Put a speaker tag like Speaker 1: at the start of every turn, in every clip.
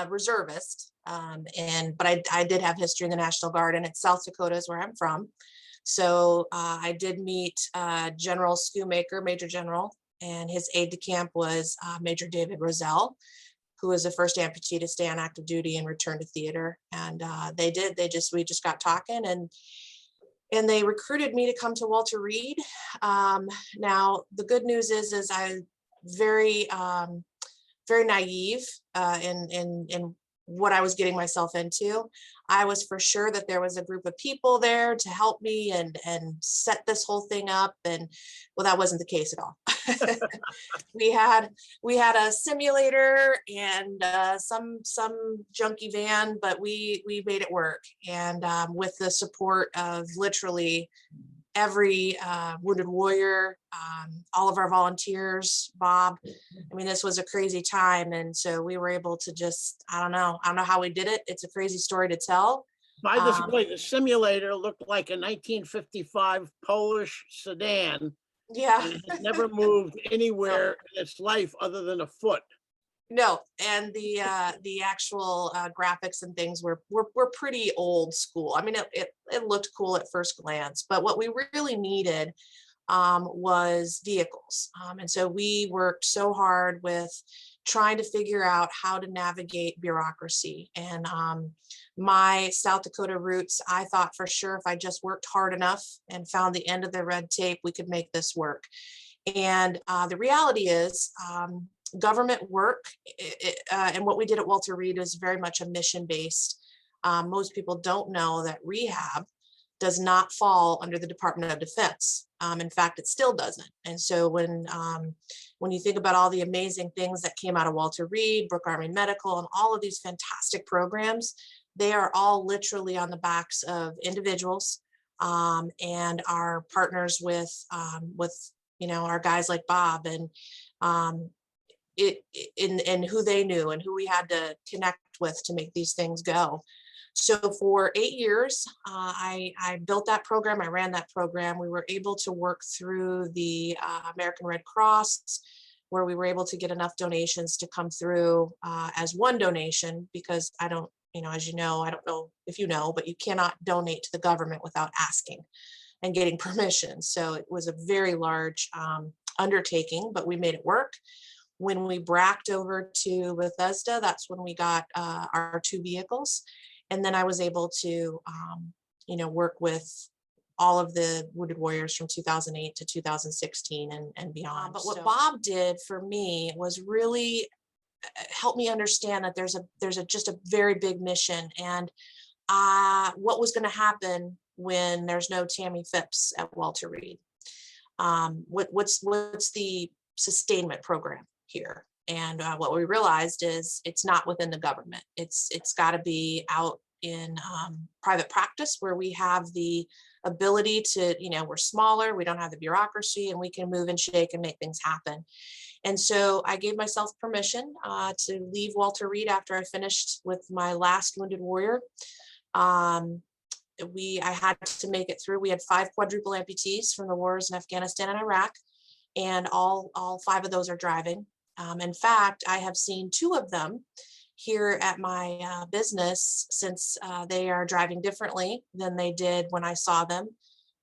Speaker 1: reservist, but I did have history in the National Guard, and it's South Dakota is where I'm from. So I did meet General Schoonmaker, Major General, and his aide-de-camp was Major David Roselle, who was the first amputee to stay on active duty and return to theater. And we just got talking, and they recruited me to come to Walter Reed. Now the good news is I very very naive in what I was getting myself into. I was for sure that there was a group of people there to help me and set this whole thing up. And well, that wasn't the case at all. we had a simulator and some junky van, but we made it work. And with the support of literally every wounded warrior, all of our volunteers, Bob. I mean, this was a crazy time. And so we were able to just, I don't know how we did it. It's a crazy story to tell.
Speaker 2: By this way, the simulator looked like a 1955 Polish sedan.
Speaker 1: Yeah.
Speaker 2: And it had never moved anywhere in its life other than a foot.
Speaker 1: No, and the actual graphics and things were pretty old school. I mean, it looked cool at first glance, but what we really needed was vehicles. And so we worked so hard with trying to figure out how to navigate bureaucracy. And my South Dakota roots, I thought for sure if I just worked hard enough and found the end of the red tape, we could make this work. And the reality is, government work and what we did at Walter Reed is very much a mission-based. Most people don't know that rehab does not fall under the Department of Defense. In fact, it still doesn't. And so when you think about all the amazing things that came out of Walter Reed, Brooke Army Medical, and all of these fantastic programs, they are all literally on the backs of individuals and our partners with our guys like Bob and in who they knew and who we had to connect with to make these things go. So for 8 years, I built that program. I ran that program. We were able to work through the American Red Cross, where we were able to get enough donations to come through as one donation, because I don't, as you know, I don't know if you know, but you cannot donate to the government without asking and getting permission. So it was a very large undertaking, but we made it work. When we bracked over to Bethesda, that's when we got our 2 vehicles. And then I was able to, work with all of the wounded warriors from 2008 to 2016 and beyond. But what Bob did for me was really help me understand that there's just a very big mission, and what was going to happen when there's no Tammy Phipps at Walter Reed. What's the sustainment program here? And what we realized is it's not within the government. It's got to be out in private practice, where we have the ability to, we're smaller, we don't have the bureaucracy, and we can move and shake and make things happen. And so I gave myself permission to leave Walter Reed after I finished with my last wounded warrior. I had to make it through. We had 5 quadruple amputees from the wars in Afghanistan and Iraq, and all 5 of those are driving. In fact, I have seen 2 of them here at my business since they are driving differently than they did when I saw them.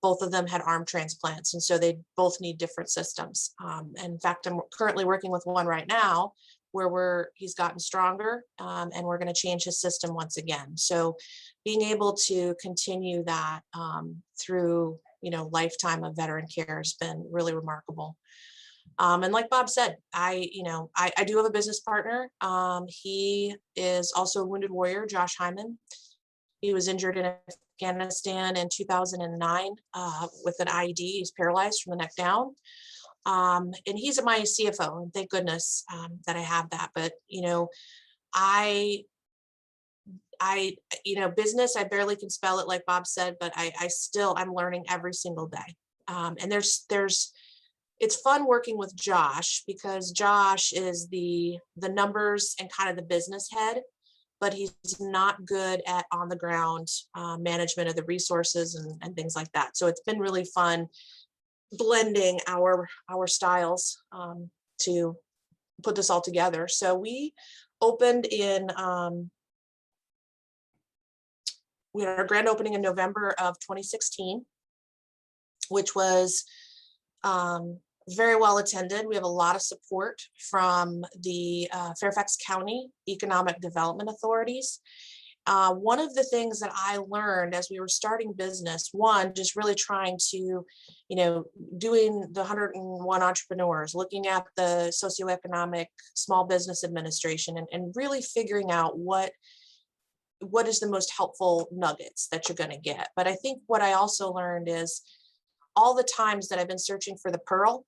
Speaker 1: Both of them had arm transplants, and so they both need different systems. In fact, I'm currently working with one right now where he's gotten stronger, and we're going to change his system once again. So being able to continue that through lifetime of veteran care has been really remarkable. And like Bob said, I do have a business partner. He is also a wounded warrior, Josh Himan. He was injured in Afghanistan in 2009 with an IED. He's paralyzed from the neck down. And he's my CFO, and thank goodness that I have that. But, business, I barely can spell it like Bob said, but I'm learning every single day. And it's fun working with Josh, because Josh is the numbers and kind of the business head, but he's not good at on the ground management of the resources and things like that. So it's been really fun blending our styles to put this all together. So we opened in, we had our grand opening in November of 2016, which was very well attended. We have a lot of support from the Fairfax County Economic Development Authorities. One of the things that I learned as we were starting business, one, just really trying to, doing the 101 entrepreneurs, looking at the socioeconomic small business administration, and really figuring out what is the most helpful nuggets that you're going to get. But I think what I also learned is all the times that I've been searching for the pearl,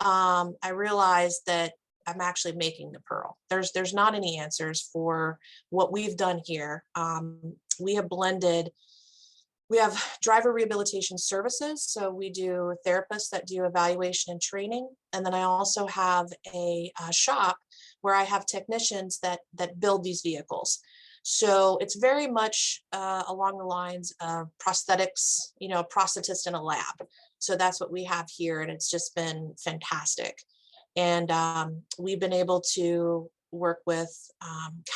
Speaker 1: I realized that I'm actually making the pearl. There's not any answers for what we've done here. We have blended, we have driver rehabilitation services. So we do therapists that do evaluation and training. And then I also have a shop where I have technicians that build these vehicles. So it's very much along the lines of prosthetics, a prosthetist in a lab. So that's what we have here. And it's just been fantastic. And we've been able to work with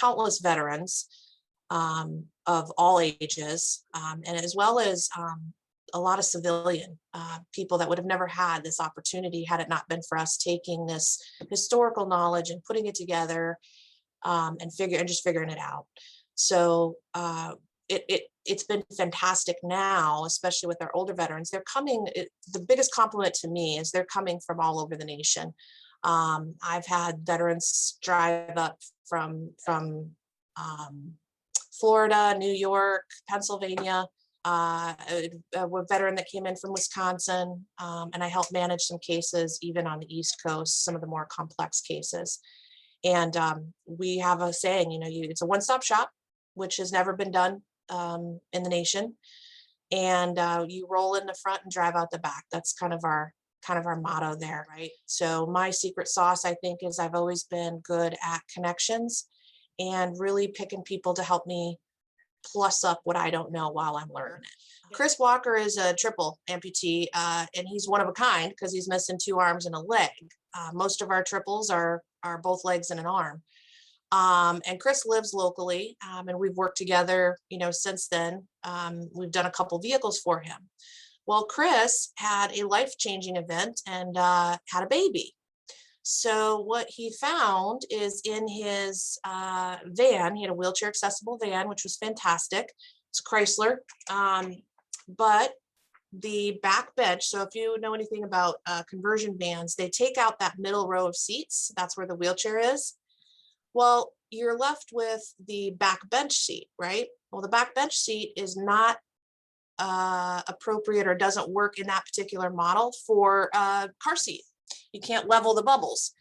Speaker 1: countless veterans of all ages, and as well as a lot of civilian people that would have never had this opportunity had it not been for us taking this historical knowledge and putting it together and just figuring it out. So it's been fantastic now, especially with our older veterans. They're coming, the biggest compliment to me is they're coming from all over the nation. I've had veterans drive up from Florida, New York, Pennsylvania, a veteran that came in from Wisconsin, and I helped manage some cases even on the East Coast, some of the more complex cases. And we have a saying, it's a one-stop shop, which has never been done in the nation. And you roll in the front and drive out the back. That's kind of our motto there, right? So my secret sauce, I think, is I've always been good at connections and really picking people to help me plus up what I don't know while I'm learning it. Chris Walker is a triple amputee, and he's one of a kind because he's missing 2 arms and a leg. Most of our triples are both legs and an arm. And Chris lives locally, and we've worked together, since then. We've done a couple vehicles for him. Well, Chris had a life-changing event and had a baby. So what he found is in his van, he had a wheelchair accessible van, which was fantastic. It's a Chrysler, but the back bench. So if you know anything about conversion vans, they take out that middle row of seats. That's where the wheelchair is. Well, you're left with the back bench seat, right? Well, the back bench seat is not appropriate or doesn't work in that particular model for a car seat. You can't level the bubbles.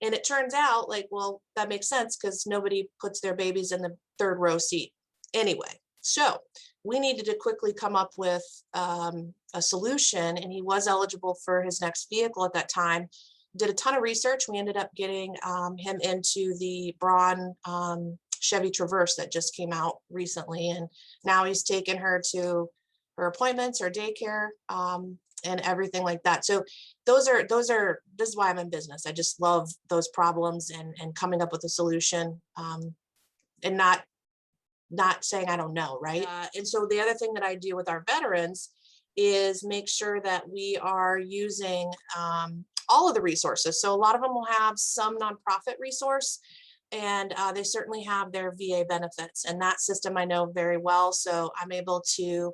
Speaker 1: And it turns out well, that makes sense because nobody puts their babies in the 3rd row seat anyway. So we needed to quickly come up with a solution, and he was eligible for his next vehicle at that time. Did a ton of research. We ended up getting him into the Braun Chevy Traverse that just came out recently. And now he's taken her to her appointments or daycare and everything like that. So this is why I'm in business. I just love those problems and coming up with a solution and not saying I don't know, right? And so the other thing that I do with our veterans is make sure that we are using all of the resources. So a lot of them will have some nonprofit resource, and they certainly have their VA benefits, and that system I know very well. So I'm able to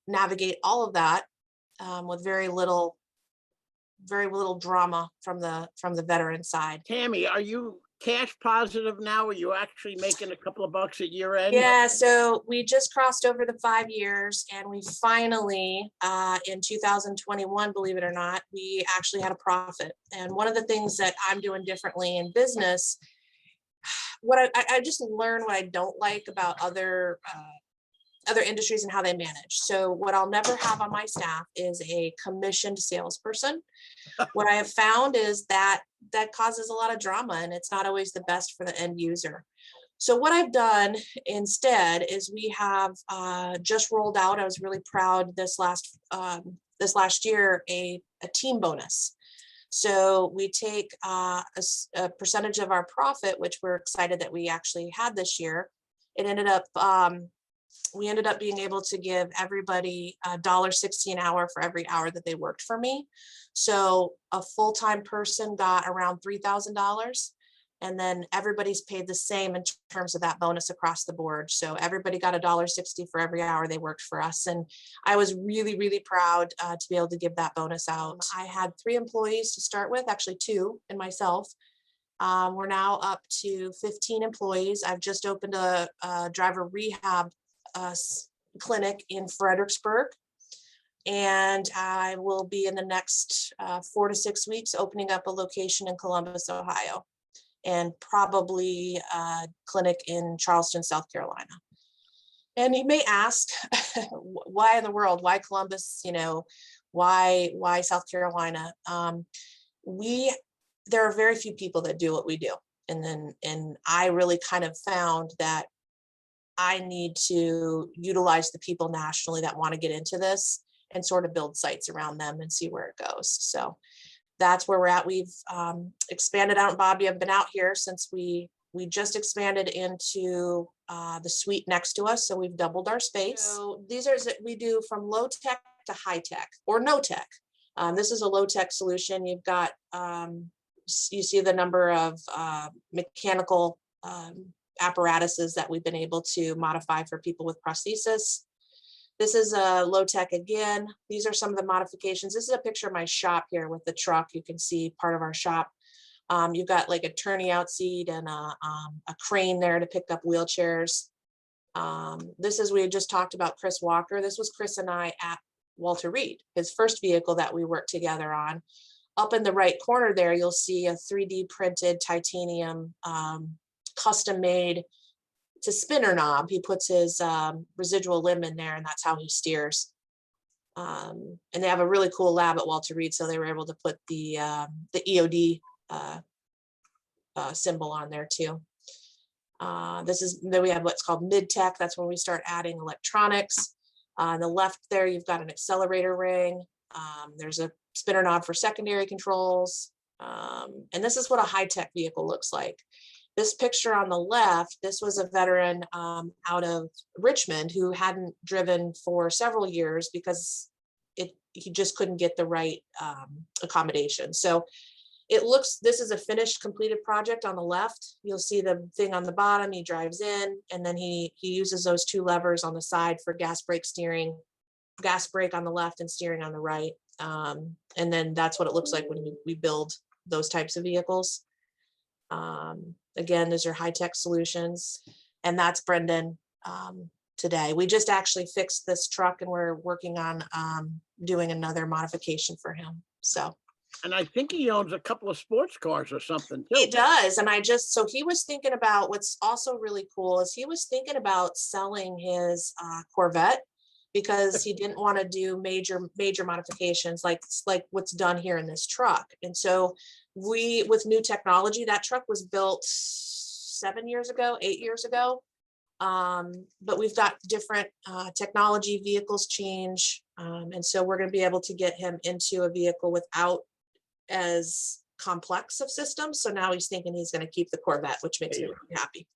Speaker 1: navigate all of that with very little drama from the veteran side.
Speaker 2: Tammy, are you cash positive now? Are you actually making a couple of bucks at year end?
Speaker 1: Yeah, so we just crossed over the 5 years, and we finally, in 2021, believe it or not, we actually had a profit. And one of the things that I'm doing differently in business, what I just learned what I don't like about other industries and how they manage. So what I'll never have on my staff is a commissioned salesperson. What I have found is that causes a lot of drama, and it's not always the best for the end user. So what I've done instead is we have just rolled out, I was really proud this last year, a team bonus. So we take a percentage of our profit, which we're excited that we actually had this year. It ended up, we ended up being able to give everybody $1.60 an hour for every hour that they worked for me. So a full-time person got around $3,000. And then everybody's paid the same in terms of that bonus across the board. So everybody got $1.60 for every hour they worked for us. And I was really, really proud to be able to give that bonus out. I had 3 employees to start with, actually 2 and myself. We're now up to 15 employees. I've just opened a driver rehab clinic in Fredericksburg. And I will be in the next 4 to 6 weeks opening up a location in Columbus, Ohio, and probably a clinic in Charleston, South Carolina. And you may ask, why in the world? Why Columbus? You know, why South Carolina? There are very few people that do what we do. And I really kind of found that I need to utilize the people nationally that want to get into this and sort of build sites around them and see where it goes. So that's where we're at. We've expanded out. Bobby, I've been out here since we just expanded into the suite next to us. So we've doubled our space. So these are, we do from low tech to high tech or no tech. This is a low tech solution. You've got, you see the number of mechanical apparatuses that we've been able to modify for people with prosthesis. This is a low tech again. These are some of the modifications. This is a picture of my shop here with the truck. You can see part of our shop. You've got like a turning out seat and a crane there to pick up wheelchairs. This is, we had just talked about Chris Walker. This was Chris and I at Walter Reed, his first vehicle that we worked together on. Up in the right corner there, you'll see a 3D printed titanium custom made. It's a spinner knob. He puts his residual limb in there, and that's how he steers. And they have a really cool lab at Walter Reed, so they were able to put the EOD symbol on there too. Then we have what's called mid-tech. That's when we start adding electronics. On the left there, you've got an accelerator ring. There's a spinner knob for secondary controls. And this is what a high-tech vehicle looks like. This picture on the left, this was a veteran out of Richmond who hadn't driven for several years because he just couldn't get the right accommodation. So it looks, this is a finished, completed project on the left. You'll see the thing on the bottom. He drives in, and then he uses those 2 levers on the side for gas brake steering, gas brake on the left and steering on the right. And then that's what it looks like when we build those types of vehicles. Again, those are high-tech solutions, and that's Brendan today. We just actually fixed this truck, and we're working on doing another modification for him. So,
Speaker 2: and I think he owns a couple of sports cars or something too.
Speaker 1: He does, and so he was thinking about, what's also really cool is he was thinking about selling his Corvette because he didn't want to do major modifications like what's done here in this truck. And so with new technology, that truck was built 8 years ago. But we've got different technology, vehicles change. And so we're going to be able to get him into a vehicle without as complex of systems. So now he's thinking he's going to keep the Corvette, which makes me really happy.